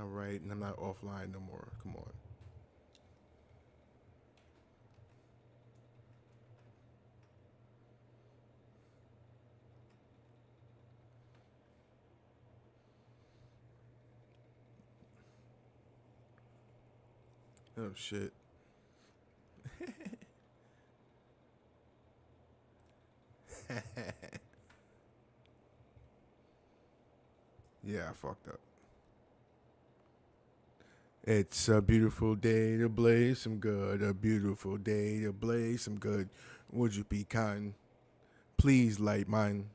All right, and I'm not offline no more. Come on. Oh shit. Yeah, I fucked up. It's a beautiful day to blaze some good. A beautiful day to blaze some good. Would you be kind? Please light mine.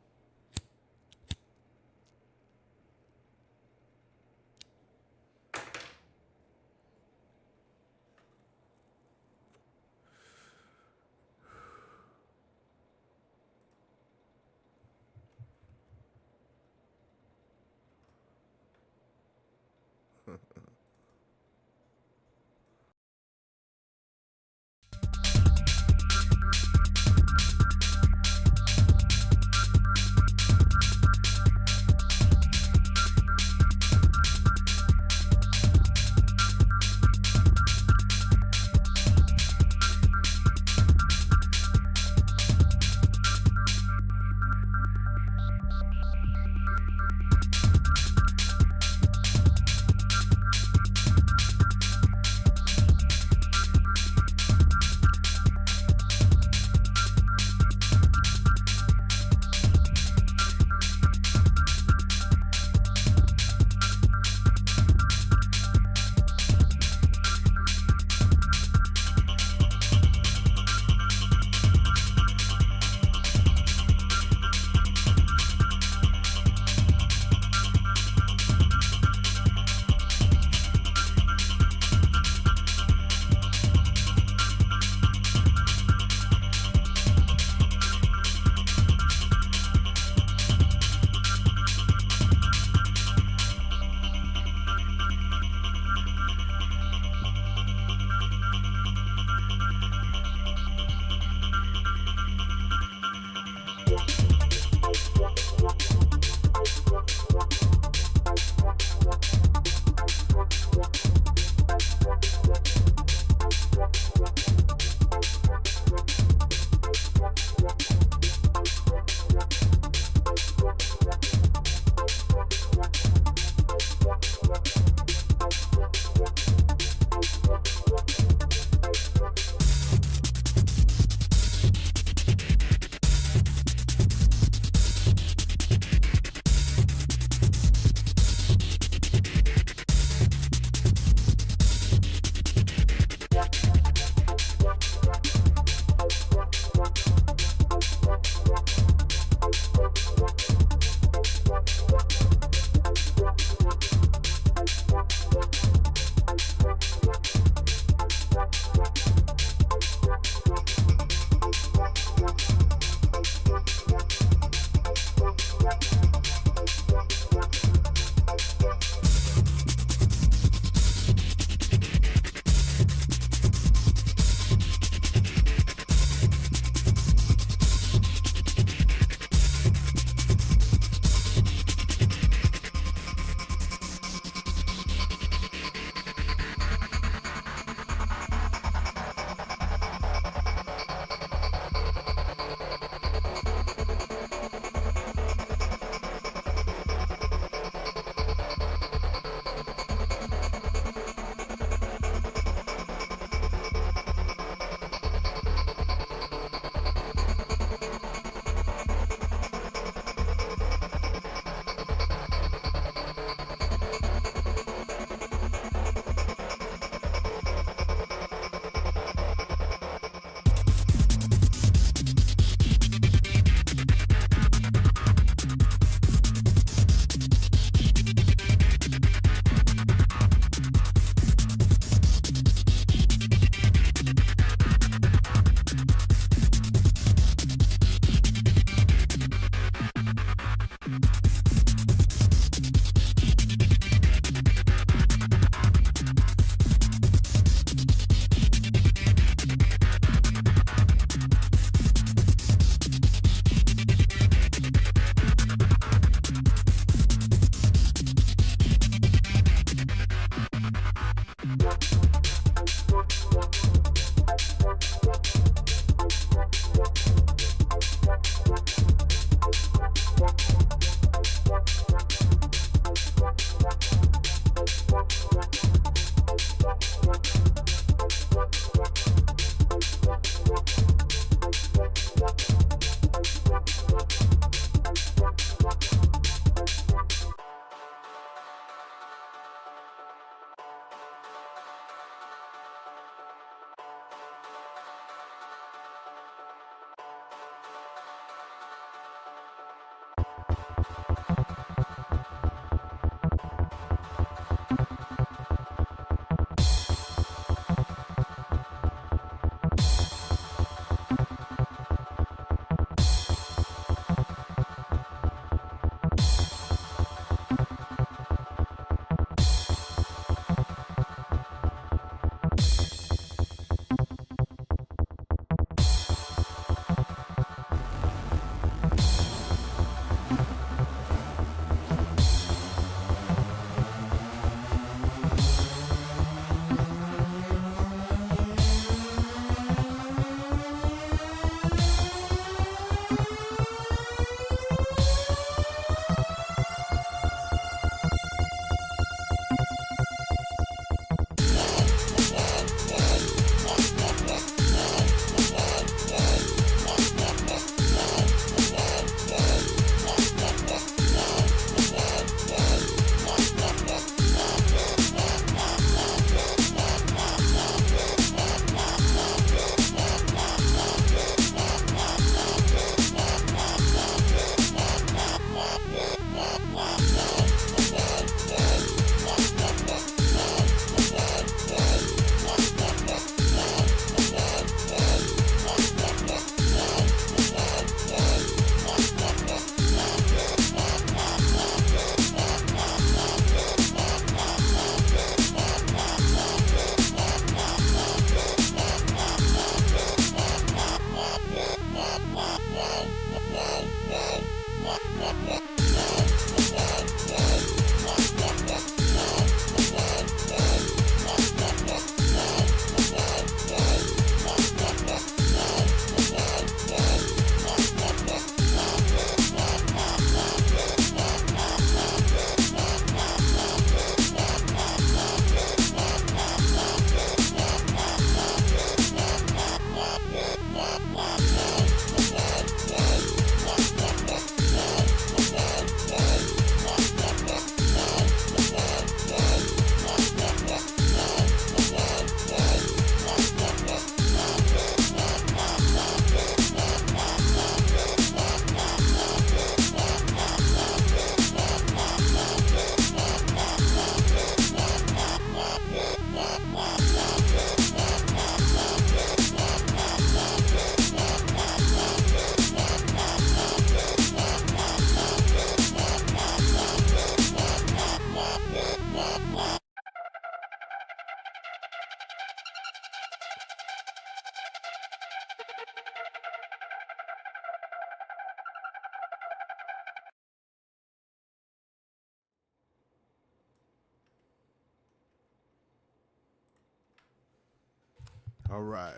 All right.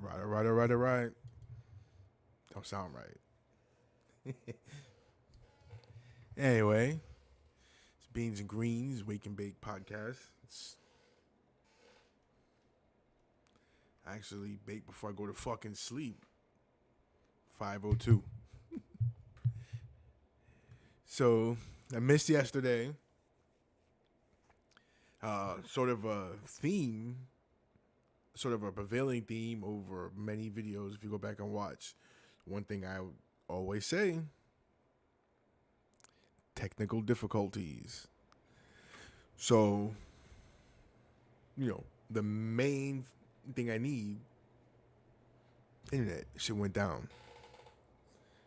All right. Don't sound right. Anyway, it's Beans and Greens Wake and Bake podcast. It's actually baked before I go to fucking sleep. 5:02. So I missed yesterday. Sort of a theme, sort of a prevailing theme over many videos. If you go back and watch, one thing I would always say: technical difficulties. So, the main thing I need, internet, shit went down.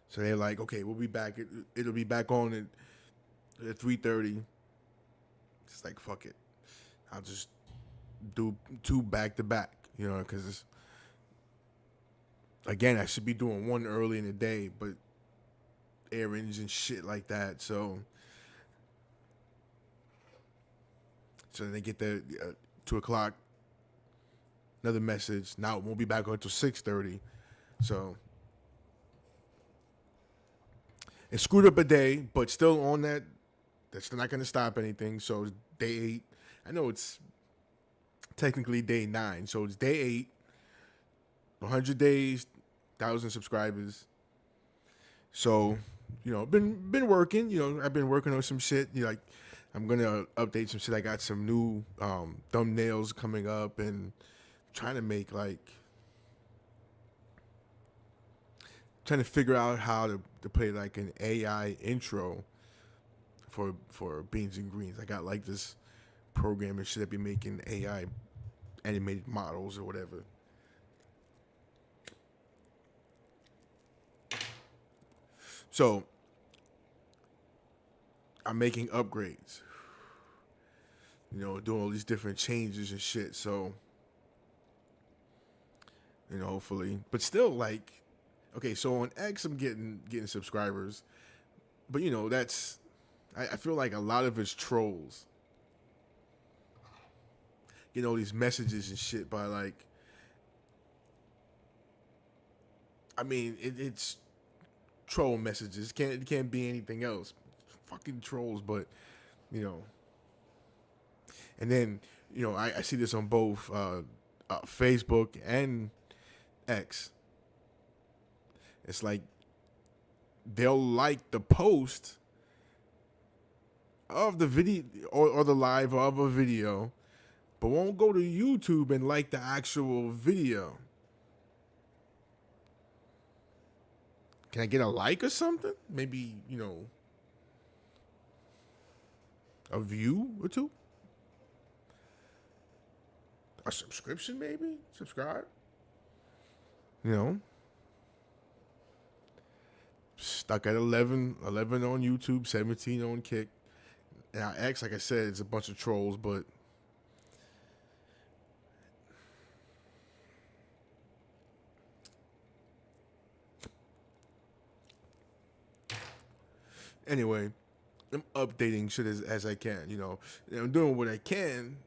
So they're like, okay, we'll be back. It'll be back on at 3:30. It's like, fuck it. I'll just do 2 back to back, because again, I should be doing one early in the day, but errands and shit like that. So then they get the 2:00, another message. Now it won't be back on until 6:30. So it screwed up a day, but still on that. That's not going to stop anything. So it's day 8. I know it's technically day 9. So it's day 8. 100 days, 1,000 subscribers. So, been working. I've been working on some shit. Like, I'm gonna update some shit. I got some new thumbnails coming up, and trying to figure out how to play like an AI intro for Beans and Greens. I got like this program and shit that be making AI animated models or whatever. So I'm making upgrades, doing all these different changes and shit. So, hopefully, but still, like, okay. So on X, I'm getting subscribers, but that's, I feel like a lot of it's trolls. All these messages and shit by like, I mean, it's troll messages. It can't be anything else. Fucking trolls, but and then I see this on both Facebook and X. It's like they'll like the post of the video or the live of a video, but won't go to YouTube and like the actual video. Can I get a like or something? Maybe, a view or 2? A subscription, maybe? Subscribe? Stuck at 11 on YouTube, 17 on Kick. Now, X, like I said, it's a bunch of trolls, but anyway, I'm updating shit as I can, I'm doing what I can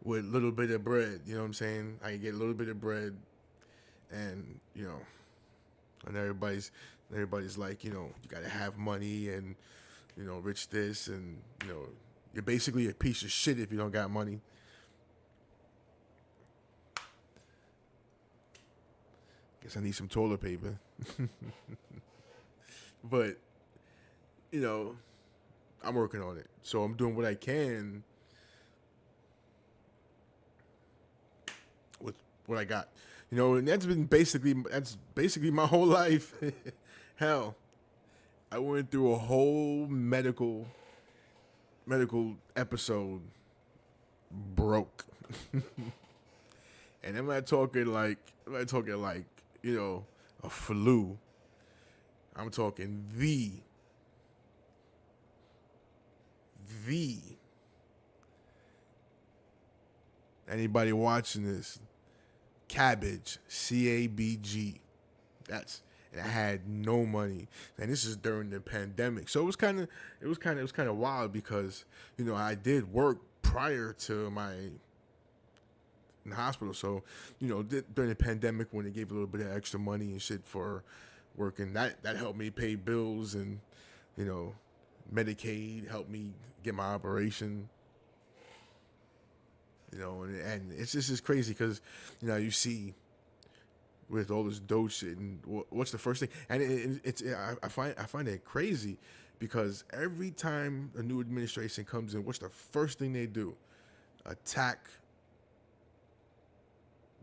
with a little bit of bread, you know what I'm saying? I can get a little bit of bread, and, and everybody's like, you gotta have money, and, rich this, and, you're basically a piece of shit if you don't got money. Guess I need some toilet paper. But, I'm working on it. So I'm doing what I can with what I got. And that's basically my whole life. Hell, I went through a whole medical episode broke. And I'm not talking like a flu. I'm talking the anybody watching this, cabbage, CABG. And I had no money, and this is during the pandemic. So it was kind of wild because I did work prior to my in the hospital. So, during the pandemic when they gave a little bit of extra money and shit for working, that helped me pay bills and, you know, Medicaid helped me get my operation. And it's just crazy because, you see with all this dope shit and what's the first thing, and I find it crazy because every time a new administration comes in, what's the first thing they do? Attack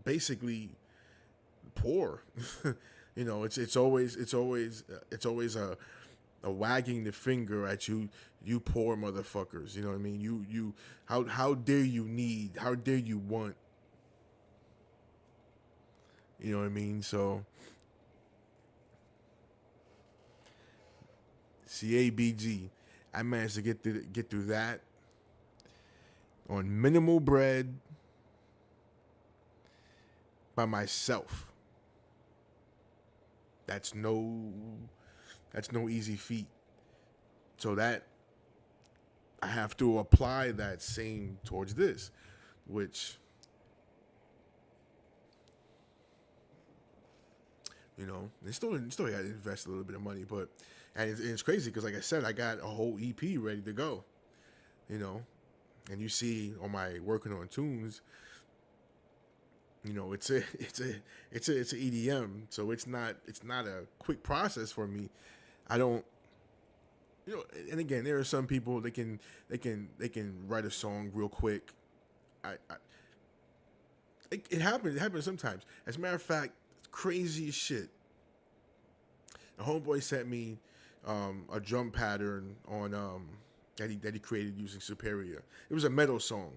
basically poor. It's always a wagging the finger at you poor motherfuckers. You know what I mean? You how dare you need? How dare you want? You know what I mean? So CABG, I managed to get through that on minimal bread by myself. That's no that's no easy feat. So that I have to apply that same towards this, which still got to invest a little bit of money, but and it's crazy because like I said, I got a whole EP ready to go, you know, and you see on my working on tunes, it's a EDM, so it's not a quick process for me. I don't, and again, there are some people they can write a song real quick. I it happens. It happens sometimes. As a matter of fact, crazy as shit. The homeboy sent me a drum pattern on that he created using Superior. It was a metal song,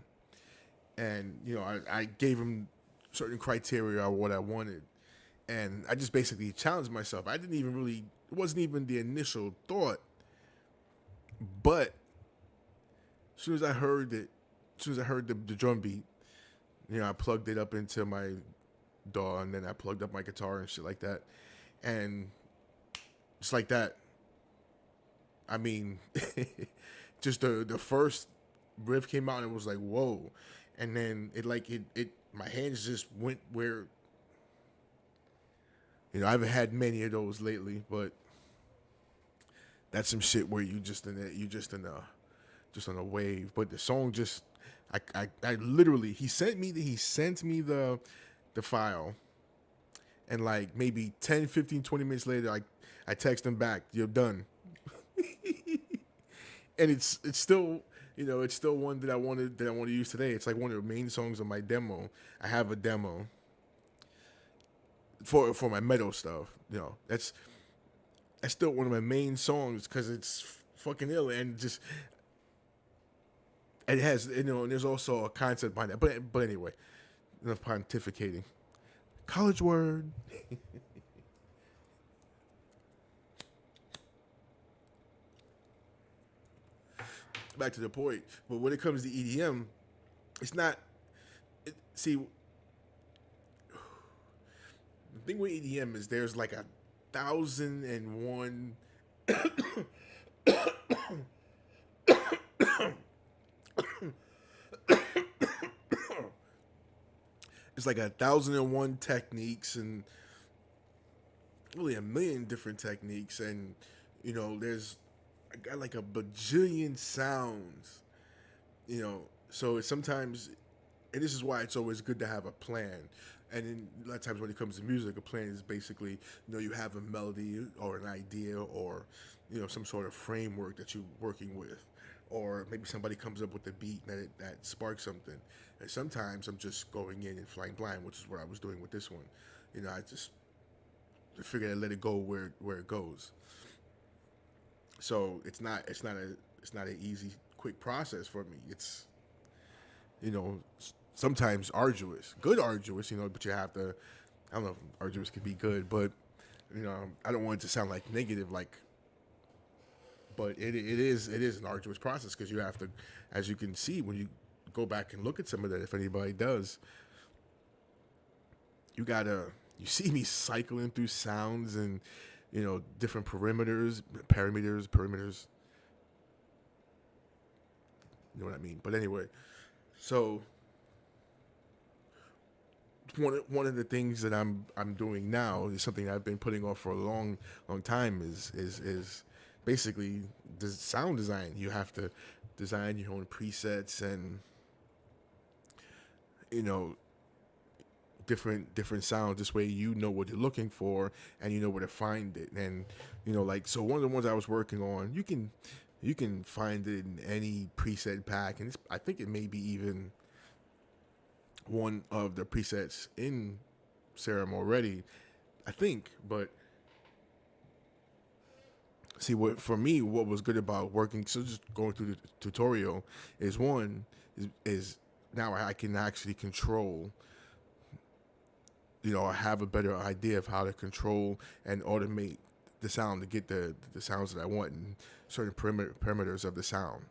and I gave him certain criteria of what I wanted, and I just basically challenged myself. I didn't even really. It wasn't even the initial thought, but as soon as I heard it, as soon as I heard the drum beat, I plugged it up into my DAW, and then I plugged up my guitar and shit like that, and just like that. I mean, just the first riff came out and it was like whoa, and then it my hands just went where. I haven't had many of those lately, but that's some shit where you just on a wave. But the song just, I literally he sent me the file, and like maybe 10, 15, 20 minutes later, I text him back, you're done. And it's still it's still one that I want to use today. It's like one of the main songs on my demo. I have a demo for my metal stuff. That's still one of my main songs because it's fucking ill and just it has and there's also a concept behind that. But anyway, enough pontificating. College word. Back to the point. But when it comes to EDM, it's not. See, the thing with EDM is there's like 1,001. It's like 1,001 techniques and really a million different techniques, and there's I got like a bajillion sounds, so it's sometimes, and this is why it's always good to have a plan. And then a lot of times when it comes to music, a plan is basically, you have a melody or an idea or, some sort of framework that you're working with. Or maybe somebody comes up with a beat that sparks something. And sometimes I'm just going in and flying blind, which is what I was doing with this one. I just figured I'd let it go where it goes. So it's not an easy, quick process for me. It's, sometimes arduous, good arduous, but you have to, I don't know if arduous could be good, but, I don't want it to sound like negative, but it is an arduous process because you have to, as you can see when you go back and look at some of that, if anybody does, you see me cycling through sounds and, different parameters, you know what I mean? But anyway, so one of the things that I'm doing now is something I've been putting off for a long time is basically the sound design. You have to design your own presets and you know different sounds. This way you know what you're looking for and you know where to find it. And like so one of the ones I was working on, you can find it in any preset pack, and I think it may be even one of the presets in Serum already, I think. But see, what for me, what was good about working, so just going through the tutorial, is one is now I can actually control. I have a better idea of how to control and automate the sound to get the sounds that I want and certain parameters of the sound.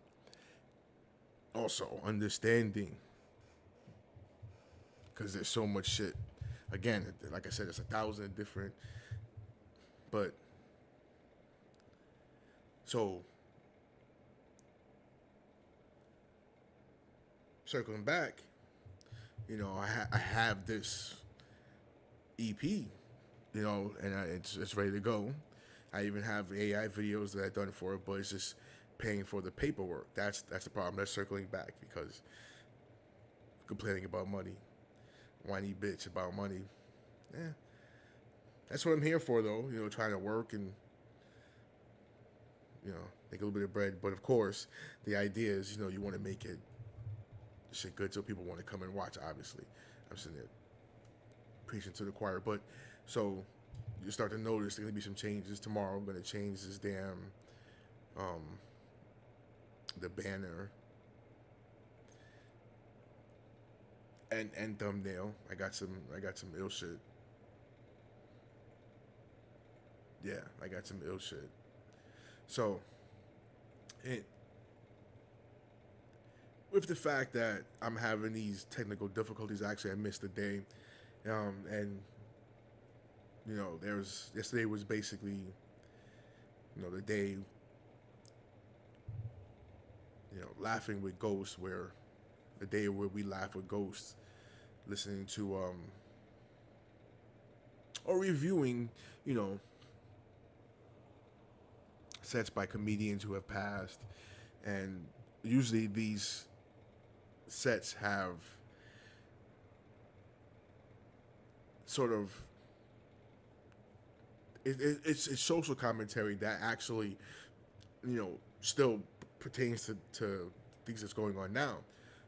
Also, understanding, because there's so much shit. Again, like I said, it's 1,000 different. But so circling back, I have this EP, and it's ready to go. I even have AI videos that I've done for it, but it's just paying for the paperwork. That's the problem. That's circling back because complaining about money, whiny bitch about money. Yeah, that's what I'm here for, though. Trying to work and make a little bit of bread. But of course, the idea is you want to make it shit good so people want to come and watch. Obviously, I'm sitting there preaching to the choir, but so you start to notice there's gonna be some changes tomorrow. I'm gonna change this damn the banner and thumbnail. I got some ill shit. Yeah, I got some ill shit. So it with the fact that I'm having these technical difficulties, actually I missed a day, and there's yesterday was basically the day laughing with ghosts, where the day where we laugh with ghosts, listening to or reviewing you know sets by comedians who have passed, and usually these sets have sort of it's social commentary that actually still pertains to things that's going on now.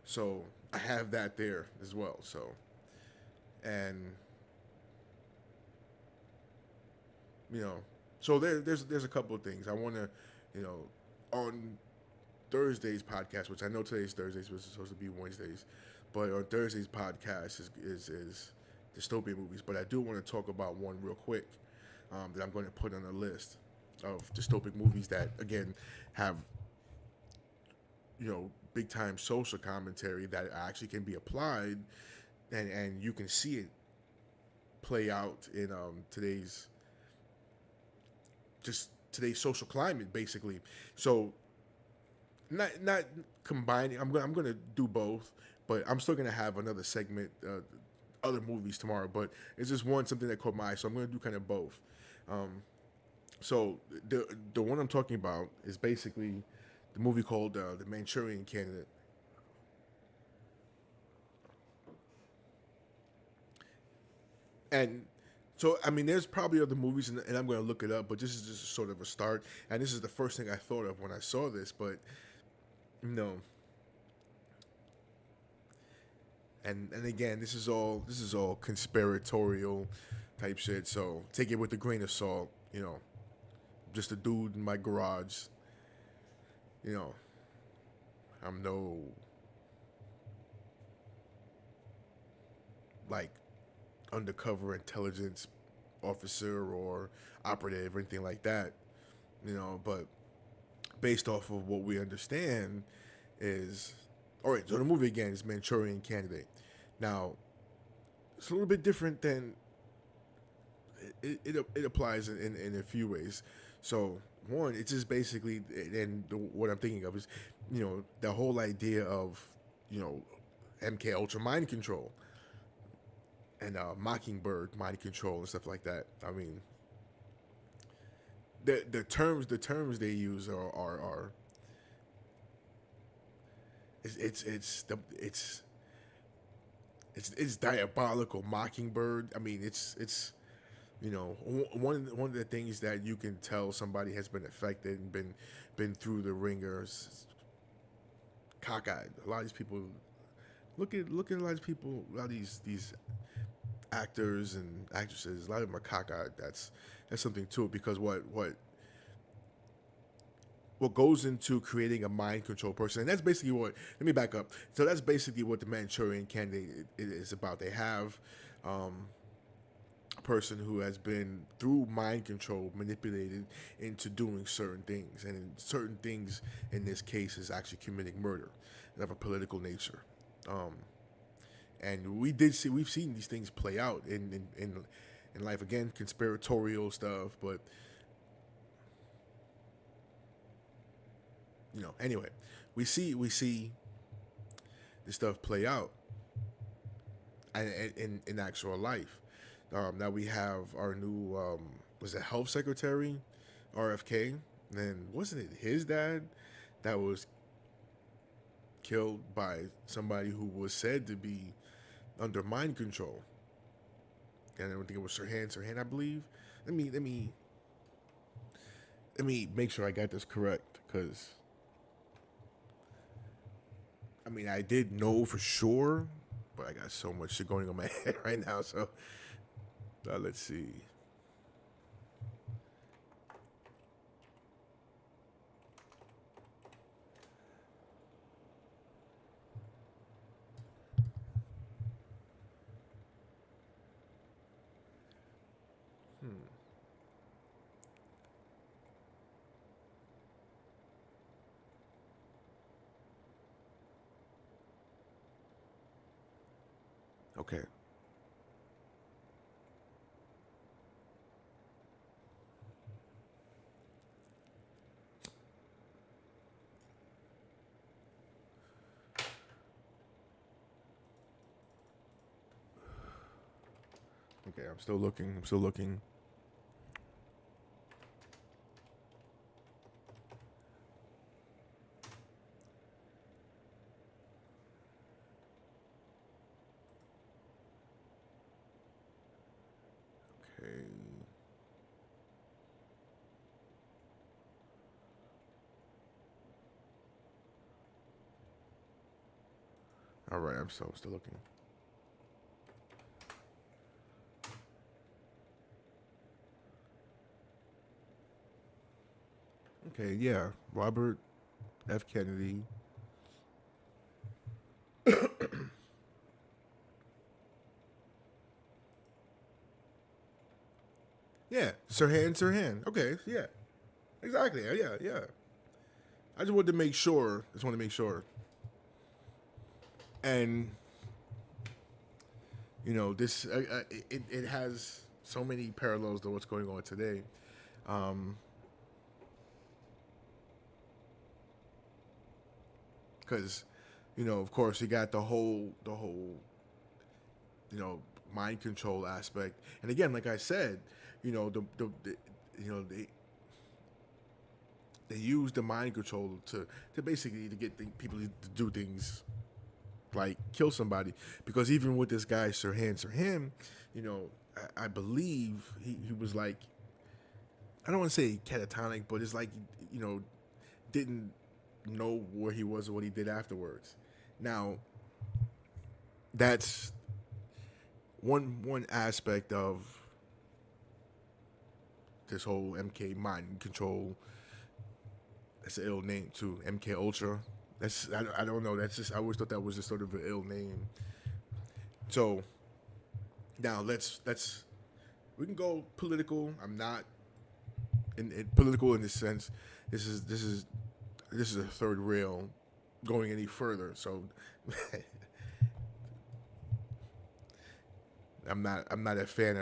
So I have that there as well. So and you know so there's a couple of things I want to on Thursday's podcast, which I know today's Thursdays, but it's supposed to be Wednesdays, but on Thursday's podcast is dystopian movies. But I do want to talk about one real quick that I'm going to put on a list of dystopic movies that again have big time social commentary that actually can be applied, and you can see it play out in today's social climate, basically. So not combining. I'm gonna do both, but I'm still gonna have another segment, other movies tomorrow. But it's just something that caught my eye, so I'm gonna do kind of both. So the one I'm talking about is basically the movie called The Manchurian Candidate. And so, I mean, there's probably other movies, and I'm going to look it up, but this is just sort of a start. And this is the first thing I thought of when I saw this, but, you know, and again, this is all conspiratorial type shit, so take it with a grain of salt, just a dude in my garage, you know, I'm no, like, undercover intelligence officer or operative or anything like that, but based off of what we understand is, all right, so the movie again is Manchurian Candidate. Now, it's a little bit different than, it applies in a few ways. So, one, it's just basically, and what I'm thinking of is, the whole idea of, MK Ultra mind control. and Mockingbird, mind control, and stuff like that. I mean, the terms they use are it's diabolical. Mockingbird. I mean, it's one of the things that you can tell somebody has been affected and been through the ringers, cockeyed. A lot of these people look at a lot of people, a lot of these actors and actresses. A lot of them are cockeyed. That's something to it because what goes into creating a mind control person, and that's basically what. Let me back up. So that's basically what the Manchurian Candidate is about. They have a person who has been through mind control manipulated into doing certain things, and in certain things in this case is actually committing murder of a political nature. Um, and we've seen these things play out in life again, conspiratorial stuff, but anyway, we see this stuff play out in actual life. Now we have our new was it health secretary, RFK. And wasn't it his dad that was killed by somebody who was said to be under mind control? And I don't think it was Sirhan, I believe. Let me make sure I got this correct, because I mean, I did know for sure, but I got so much shit going on my head right now. So let's see. Okay. Okay, I'm still looking. I'm still looking. Okay. All right, I'm still looking. Okay, yeah, Robert F. Kennedy. Yeah, Sirhan. Okay, yeah, exactly. Yeah. I just wanted to make sure. And this it has so many parallels to what's going on today. Um, because of course, you got the whole you know mind control aspect, and again, like I said, the they use the mind control to basically to get people to do things like kill somebody. Because even with this guy Sirhan, I believe he was like, I don't want to say catatonic, but it's like you know didn't know where he was or what he did afterwards. Now that's one aspect of this whole MK mind control. That's an ill name too, MK Ultra. I don't know. That's just I always thought that was just sort of an ill name. So now let's we can go political. I'm not in political in this sense. This is a third rail going any further. So I'm not a fan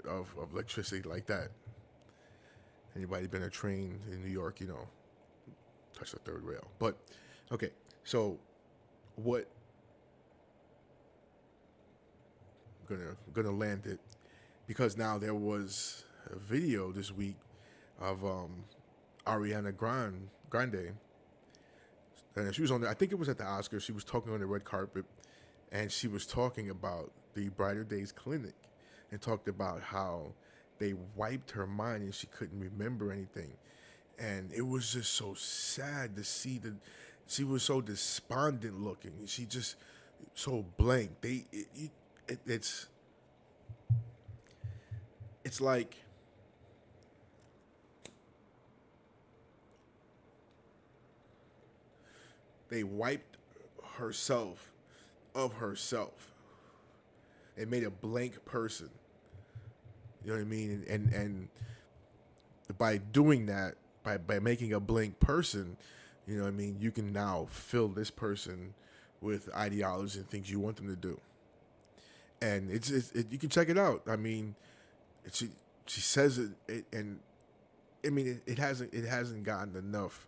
of electricity like that. Anybody been a train in New York, touch the third rail. But okay, so what gonna land it because now there was a video this week of Ariana Grande, and she was on there. I think it was at the Oscars. She was talking on the red carpet, and she was talking about the Brighter Days Clinic, and talked about how they wiped her mind and she couldn't remember anything, and it was just so sad to see that she was so despondent looking. She just so blank. It's like they wiped herself of herself and made a blank person. You know what I mean? And by doing that, by making a blank person, you know what I mean, you can now fill this person with ideologies and things you want them to do. And you can check it out. I mean, she says and I mean it hasn't gotten enough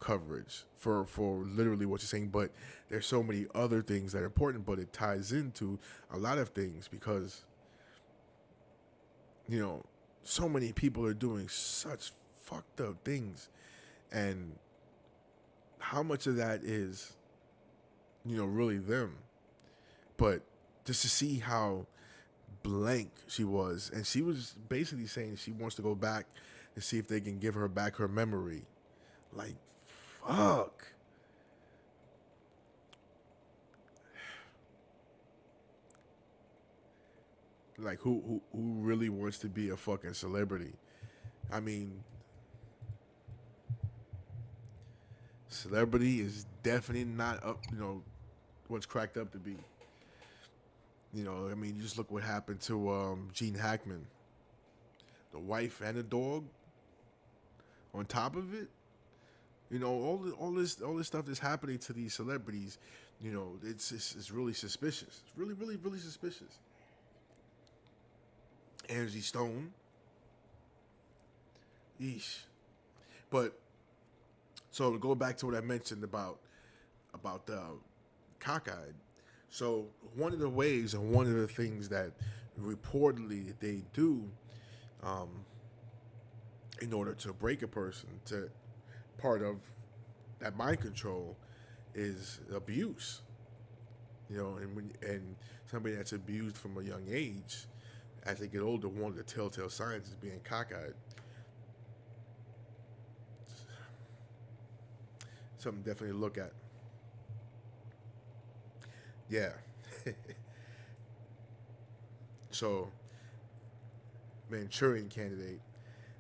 coverage for literally what you're saying, but there's so many other things that are important, but it ties into a lot of things because so many people are doing such fucked up things, and how much of that is really them. But just to see how blank she was, and she was basically saying she wants to go back and see if they can give her back her memory. Like, fuck. Like, who really wants to be a fucking celebrity? I mean, celebrity is definitely not up, what's cracked up to be. I mean, you just look what happened to Gene Hackman, the wife and the dog. On top of it, all this stuff that's happening to these celebrities, it's really suspicious. It's really, really, really suspicious. Angie Stone, yeesh. But so to go back to what I mentioned about the cockeyed. So one of the ways and one of the things that reportedly they do, in order to break a person, to part of that mind control is abuse. And somebody that's abused from a young age, as they get older, one of the telltale signs is being cockeyed. Something definitely to look at. Yeah. So, Manchurian Candidate,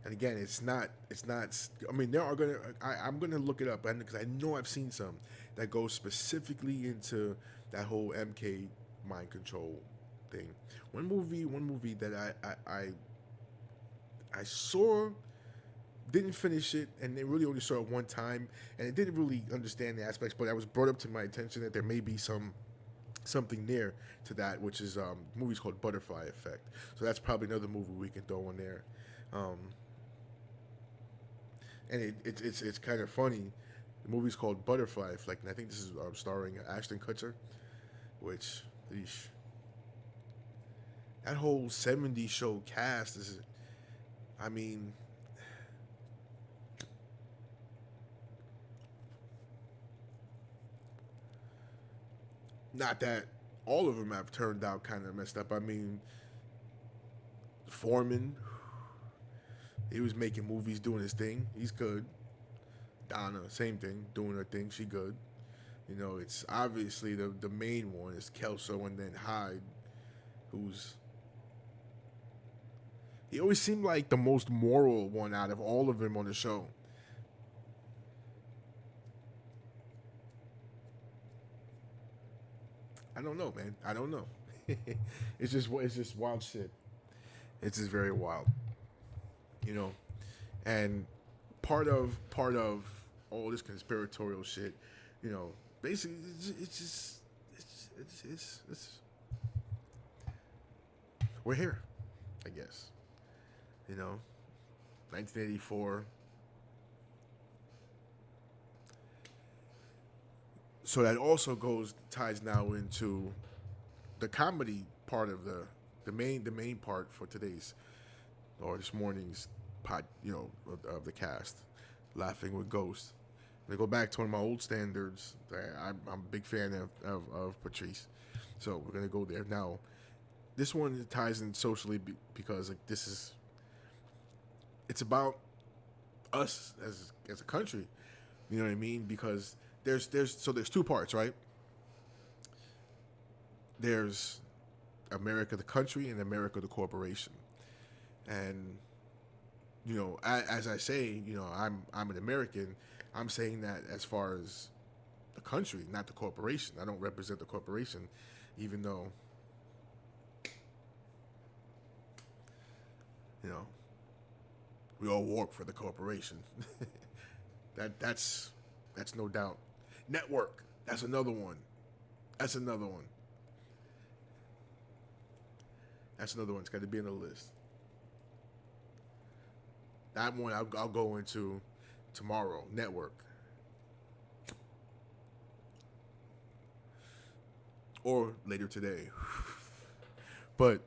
and again, it's not. I mean, there are gonna. I'm gonna look it up, because I know I've seen some that go specifically into that whole MK mind control thing. One movie that I saw, didn't finish it, and they really only saw it one time, and it didn't really understand the aspects, but that was brought up to my attention that there may be something near to that, which is movies called Butterfly Effect. So that's probably another movie we can throw in there. And it's kind of funny. The movie's called Butterfly Effect, and I think this is starring Ashton Kutcher, which, eesh, that whole '70s show cast is, I mean, not that all of them have turned out kind of messed up. I mean, Foreman, he was making movies, doing his thing. He's good. Donna, same thing, doing her thing. She good. It's obviously the main one is Kelso, and then Hyde, he always seemed like the most moral one out of all of them on the show. I don't know, man. I don't know. It's just wild shit. It's just very wild, you know. And part of all this conspiratorial shit, basically it's we're here, I guess. 1984. So that also ties now into the comedy part of the main part for today's or this morning's pod, of the cast, laughing with ghosts. To go back to one of my old standards, I'm a big fan of Patrice, so we're gonna go there now. This one ties in socially because like it's about us as a country. You know what I mean? Because there's two parts, right? There's America the country and America the corporation. And as I say, I'm an American. I'm saying that as far as the country, not the corporation. I don't represent the corporation, even though you know we all work for the corporation. That's no doubt. Network. That's another one. That's another one. That's another one. It's got to be in the list. That one I'll go into tomorrow. Network. Or later today. But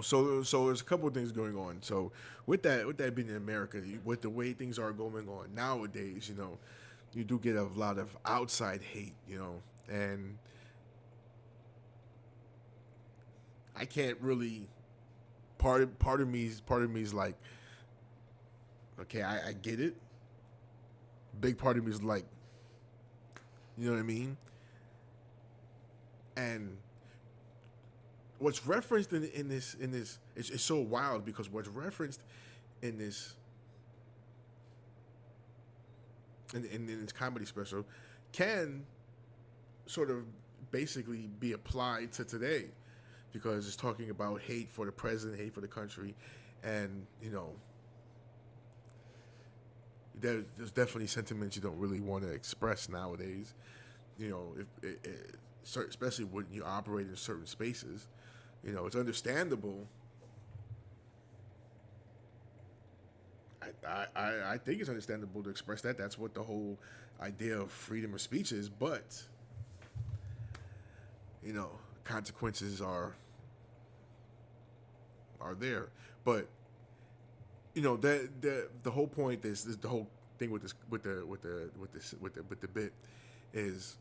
so there's a couple of things going on. So with that being in America, with the way things are going on nowadays, you do get a lot of outside hate, and I can't really. Part of me is like, okay, I get it. Big part of me is like, you know what I mean? And what's referenced in this it's so wild because what's referenced in this in this comedy special can sort of basically be applied to today because it's talking about hate for the president, hate for the country, and there's definitely sentiments you don't really want to express nowadays. Especially when you operate in certain spaces, it's understandable. I think it's understandable to express that. That's what the whole idea of freedom of speech is. But consequences are there. But the whole point is the whole thing with the bit is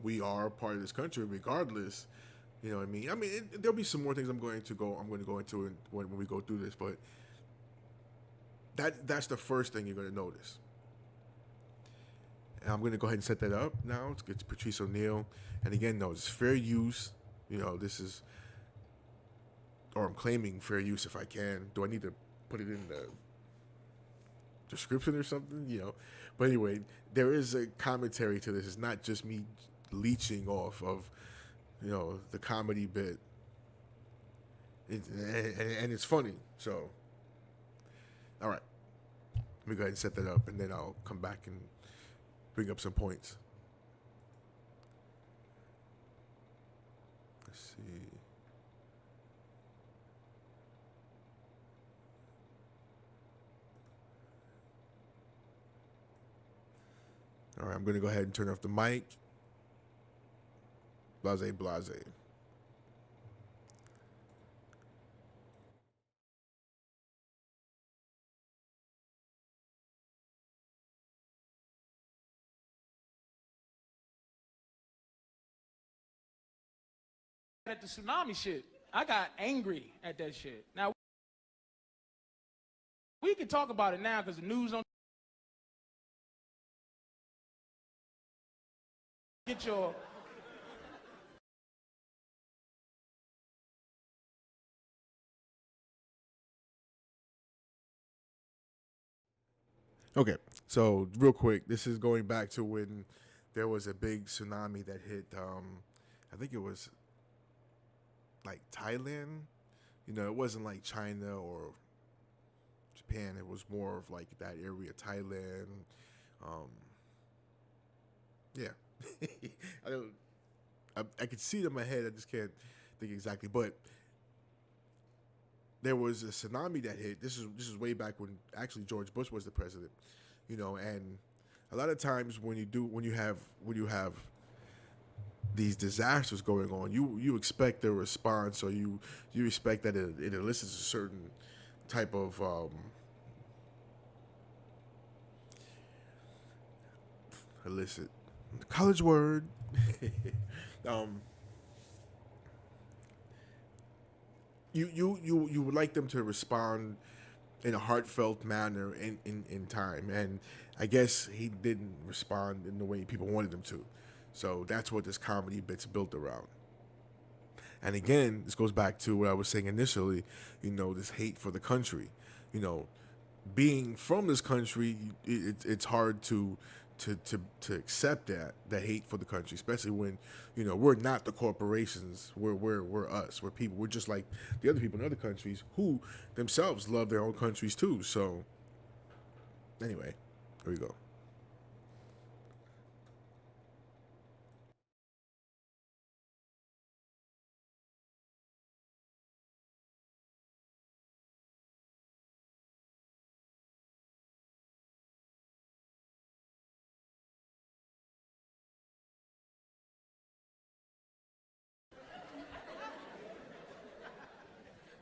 we are part of this country regardless. You know what I mean? There'll be some more things I'm going to go into when we go through this, but that's the first thing you're going to notice. And I'm going to go ahead and set that up now. Let's get to Patrice O'Neal. And again, no, it's fair use. This is, or I'm claiming fair use if I can. Do I need to put it in the description or something? But anyway, there is a commentary to this. It's not just me leeching off of, the comedy bit. And it's funny. So, all right. Let me go ahead and set that up, and then I'll come back and bring up some points. Let's see. All right, I'm going to go ahead and turn off the mic. Blase, blase. At the tsunami shit, I got angry at that shit. Now, we can talk about it now because the news don't get your... Okay, so real quick, this is going back to when there was a big tsunami that hit, I think it was like Thailand. It wasn't like China or Japan. It was more of like that area, Thailand. Um, yeah, I don't. I could see it in my head. I just can't think exactly. But there was a tsunami that hit. This is way back when actually George Bush was the president. And a lot of times when you have these disasters going on, you expect a response, or you expect that it elicits a certain type of elicit college word. um, you would like them to respond in a heartfelt manner in time, and I guess he didn't respond in the way people wanted him to. So that's what this comedy bit's built around. And again, this goes back to what I was saying initially, this hate for the country. You know, being from this country, it's hard to accept that hate for the country, especially when we're not the corporations. We're us. We're people. We're just like the other people in other countries who themselves love their own countries too. So anyway, here we go.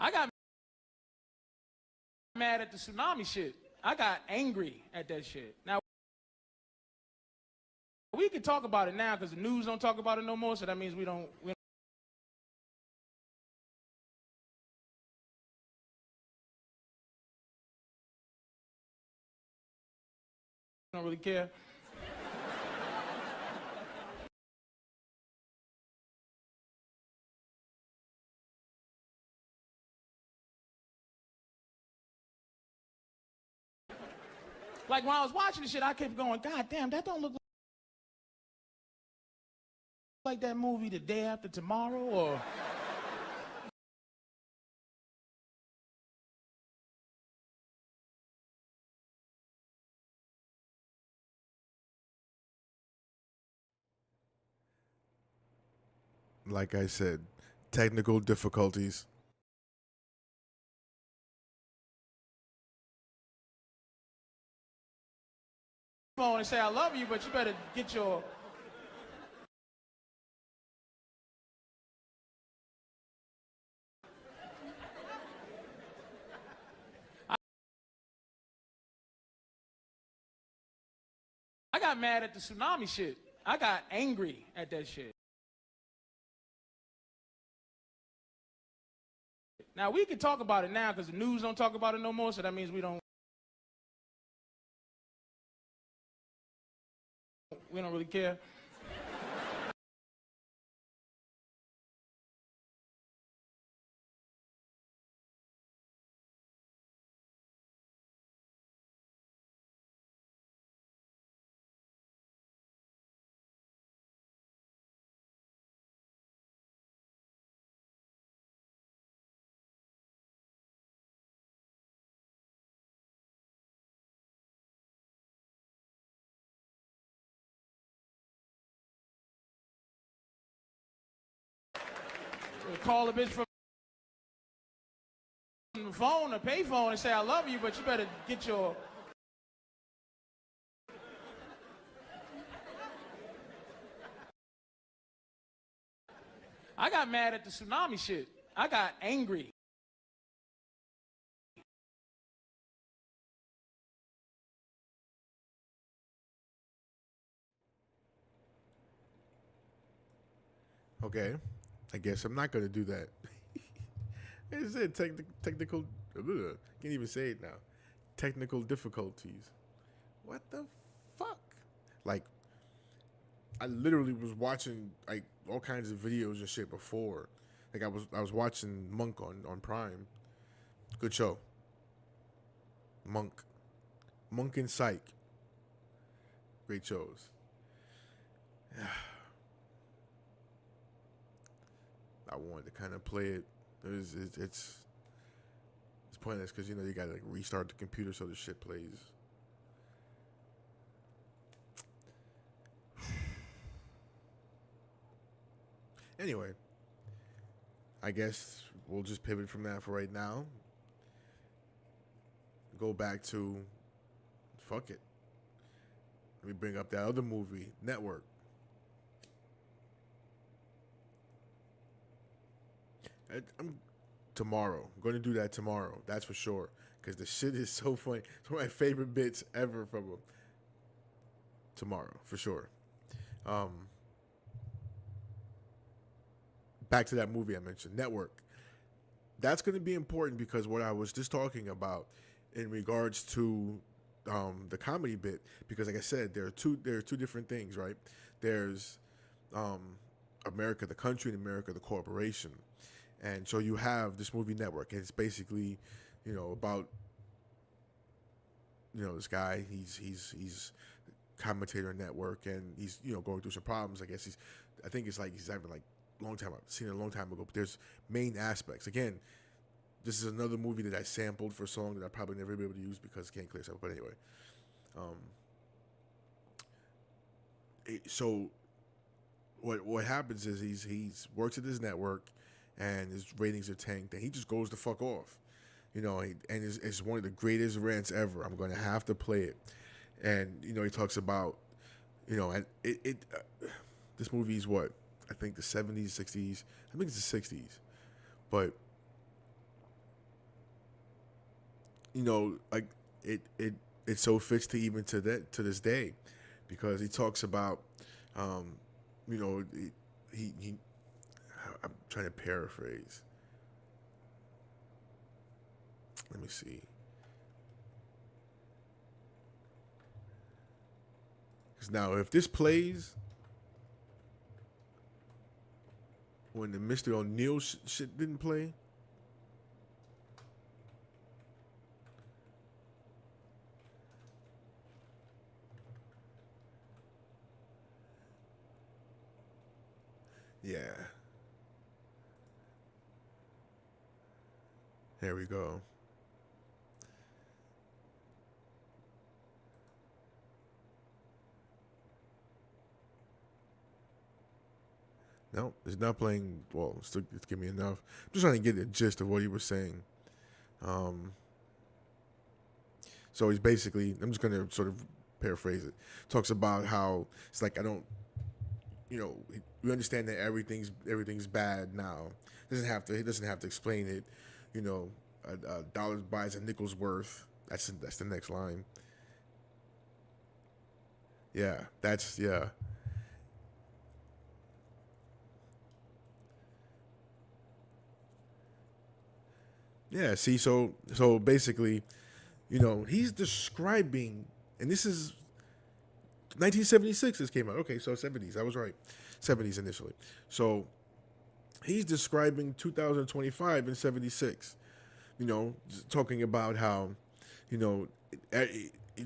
I got mad at the tsunami shit. I got angry at that shit. Now, we can talk about it now because the news don't talk about it no more, so that means we don't really care. Like, when I was watching the shit, I kept going, God damn, that don't look like that movie The Day After Tomorrow, or... Like I said, technical difficulties. phone and say I love you, but you better get your... I got mad at the tsunami shit. I got angry at that shit. Now, we can talk about it now because the news don't talk about it no more, so that means we don't really care. Call a bitch from the phone or pay phone and say I love you, but you better get your... I got mad at the tsunami shit. I got angry. Okay, I guess I'm not gonna do that. It's it technical. Can't even say it now. Technical difficulties. What the fuck? Like, I literally was watching like all kinds of videos and shit before. Like I was watching Monk on Prime. Good show. Monk and Psych. Great shows. I wanted to kind of play it. It's pointless because you gotta like restart the computer so the shit plays. Anyway, I guess we'll just pivot from that for right now. Go back to fuck it. Let me bring up that other movie, Network. I'm tomorrow. I'm going to do that tomorrow. That's for sure. Because the shit is so funny. It's one of my favorite bits ever from him. Tomorrow, for sure. Um, Back to that movie I mentioned, Network. That's going to be important because what I was just talking about in regards to the comedy bit, because like I said, there are two different things, right? There's um, America the country and America the corporation, and so you have this movie Network, and it's basically, about this guy. He's commentator network, and he's going through some problems. I think it's like he's having like long time. I've seen it a long time ago, but there's main aspects. Again, this is another movie that I sampled for a song that I probably never be able to use because I can't clear stuff. But anyway, um, so what happens is he's works at this network, and his ratings are tanked, and he just goes the fuck off. And it's one of the greatest rants ever. I'm going to have to play it. And he talks about, and this movie's what, I think the 70s, 60s. I think it's the 60s, but like it so fits to even to this day, because he talks about, you know, he I'm trying to paraphrase. Let me see. Because now, if this plays when the Mr. O'Neill shit didn't play, yeah. There we go. No, it's not playing. Well, it's giving me enough. I'm just trying to get the gist of what he was saying. Um, so he's basically, I'm just going to sort of paraphrase it. Talks about how it's like, I don't, we understand that everything's bad now. He doesn't have to explain it. A dollar buys a nickel's worth. That's the next line. Yeah, yeah. Yeah, see, so basically, he's describing, and this is 1976. This came out. Okay, so 70s. I was right, 70s initially. So he's describing 2025 in 76. Talking about how, it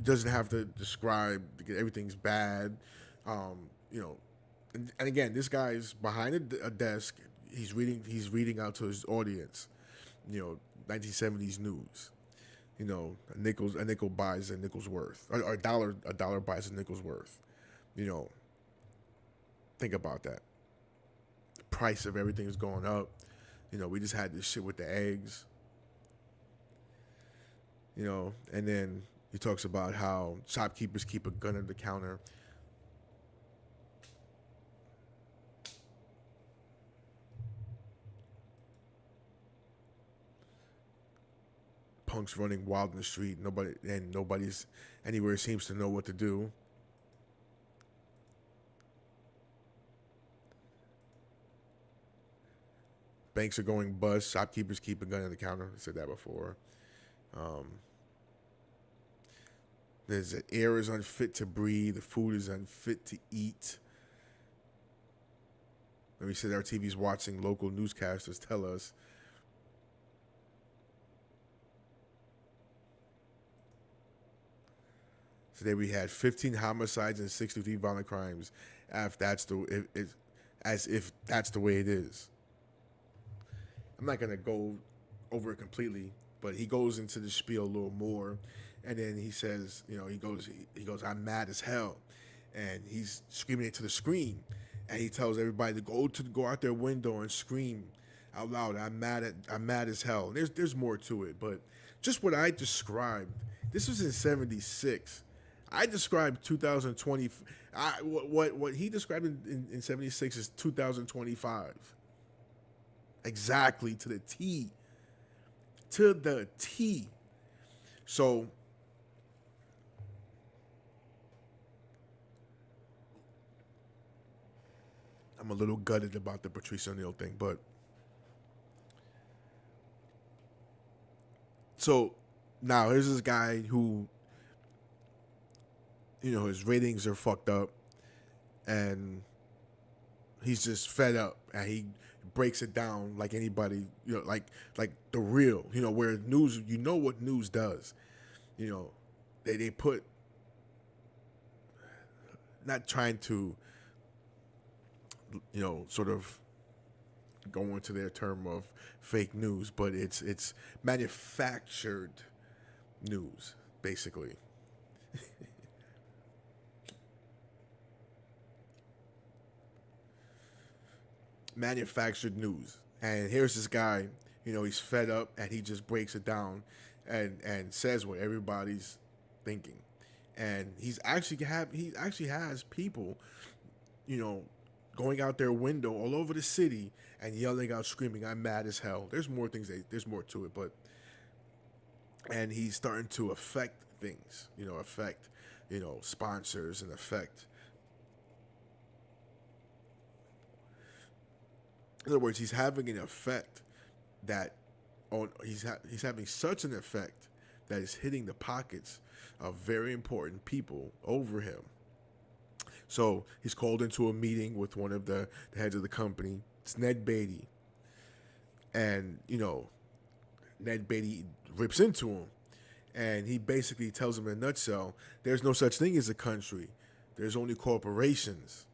doesn't have to describe everything's bad. Um, you know, and again, this guy's behind a desk. He's reading out to his audience. 1970s news. A nickel buys a nickel's worth. Or a dollar buys a nickel's worth. You know, think about that. The price of everything is going up. We just had this shit with the eggs. And then he talks about how shopkeepers keep a gun at the counter. Punks running wild in the street. Nobody's anywhere seems to know what to do. Banks are going bust. Shopkeepers keep a gun at the counter. I said that before. Um, there's the air is unfit to breathe. The food is unfit to eat. And we said our TV's watching local newscasters tell us. Today we had 15 homicides and 63 violent crimes. As if that's the way it is. I'm not gonna go over it completely, but he goes into the spiel a little more, and then he says, he goes, I'm mad as hell, and he's screaming it to the screen, and he tells everybody to go out their window and scream out loud. I'm mad as hell. And there's more to it, but just what I described. This was in '76. I described 2020. What he described in '76 is 2025. Exactly, to the T. To the T. So I'm a little gutted about the Patrice O'Neal thing, but so now here's this guy who, his ratings are fucked up, and he's just fed up, and he breaks it down like anybody, like the real, where news, what news does, you know, they put, not trying to, sort of go into their term of fake news, but it's manufactured news, basically. Manufactured news. And here's this guy, he's fed up, and he just breaks it down and says what everybody's thinking. And he actually has people, you know, going out their window all over the city and yelling out, screaming, "I'm mad as hell." There's more things. There's more to it, but and he's starting to affect things. Affect sponsors, and affect. In other words, he's having an effect that he's having such an effect that is hitting the pockets of very important people over him. So he's called into a meeting with one of the heads of the company. It's Ned Beatty. And, Ned Beatty rips into him. And he basically tells him in a nutshell, there's no such thing as a country. There's only corporations.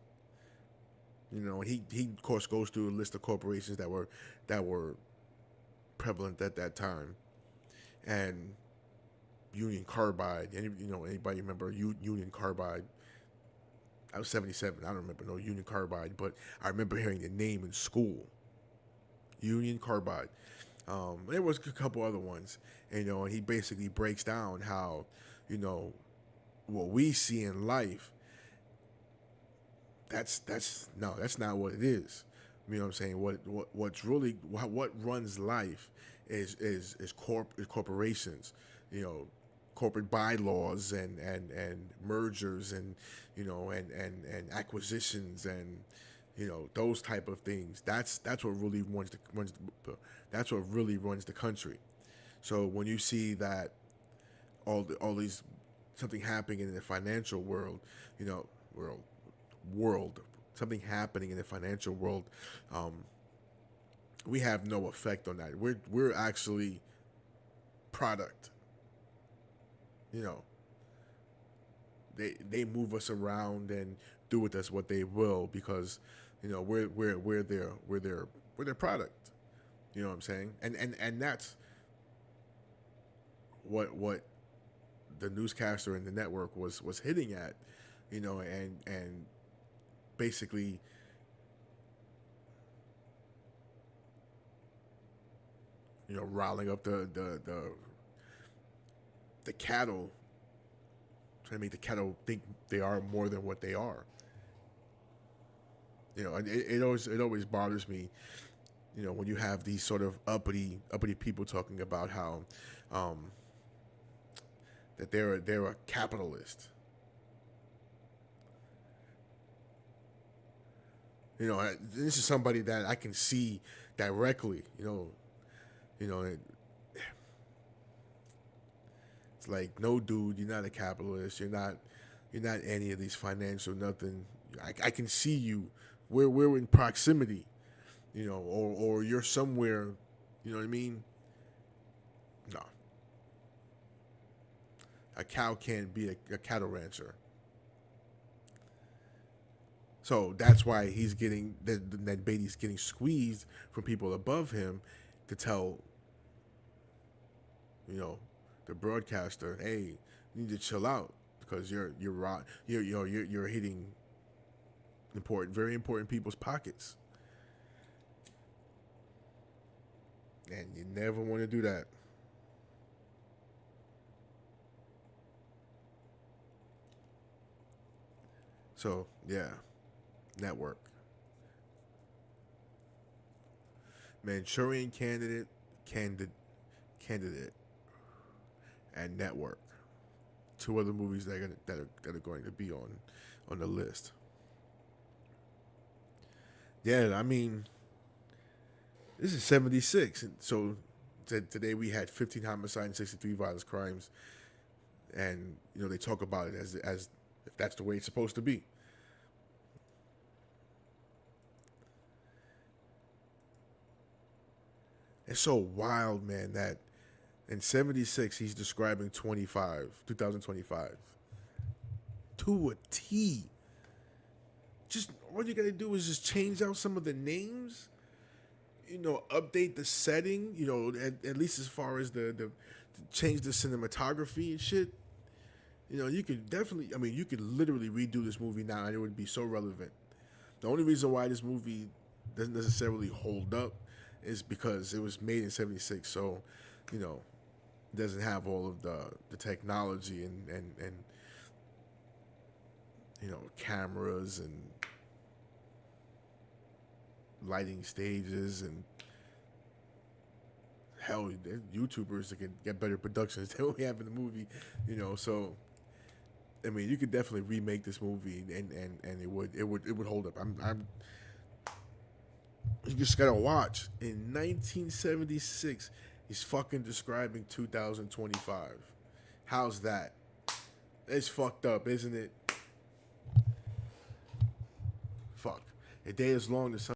And he of course goes through a list of corporations that were prevalent at that time. And Union Carbide, anybody remember Union Carbide? I was 77. I don't remember no Union Carbide, but I remember hearing the name in school. Union Carbide. There was a couple other ones, and he basically breaks down how, what we see in life. That's not what it is. You know what I'm saying? What runs life is corporations. Corporate bylaws and mergers and and acquisitions and those type of things. That's what really that's what really runs the country. So when you see that all these something happening in the financial world, world something happening in the financial world, we have no effect on that. We're actually product. They move us around and do with us what they will, because we're their product. You know what I'm saying? And that's what the newscaster and the network was hitting at, and basically riling up the cattle, trying to make the cattle think they are more than what they are. And it always bothers me, when you have these sort of uppity people talking about how that they're a capitalist. This is somebody that I can see directly. It's like, no, dude, you're not a capitalist. You're not any of these financial nothing. I can see you. We're in proximity, or you're somewhere. You know what I mean? No. A cow can't be a cattle rancher. So that's why that Beatty's getting squeezed from people above him to tell, the broadcaster, hey, you need to chill out, because you're hitting very important people's pockets, and you never want to do that. So yeah, network. Manchurian Candidate, and Network. Two other movies that are going to be on the list. Yeah, I mean, this is 76. So today we had 15 homicides and 63 violent crimes, and they talk about it as if that's the way it's supposed to be. It's so wild, man, that in 76 he's describing 2025 to a T. Just all you gotta do is just change out some of the names, update the setting, at least as far as the change the cinematography and shit. You could definitely, you could literally redo this movie now and it would be so relevant. The only reason why this movie doesn't necessarily hold up is because it was made in 76, so, it doesn't have all of the technology and cameras and lighting stages and hell, YouTubers that can get better productions than we have in the movie, so you could definitely remake this movie and it would hold up. You just gotta watch. In 1976, he's fucking describing 2025. How's that? It's fucked up, isn't it? Fuck. A day is long, the sun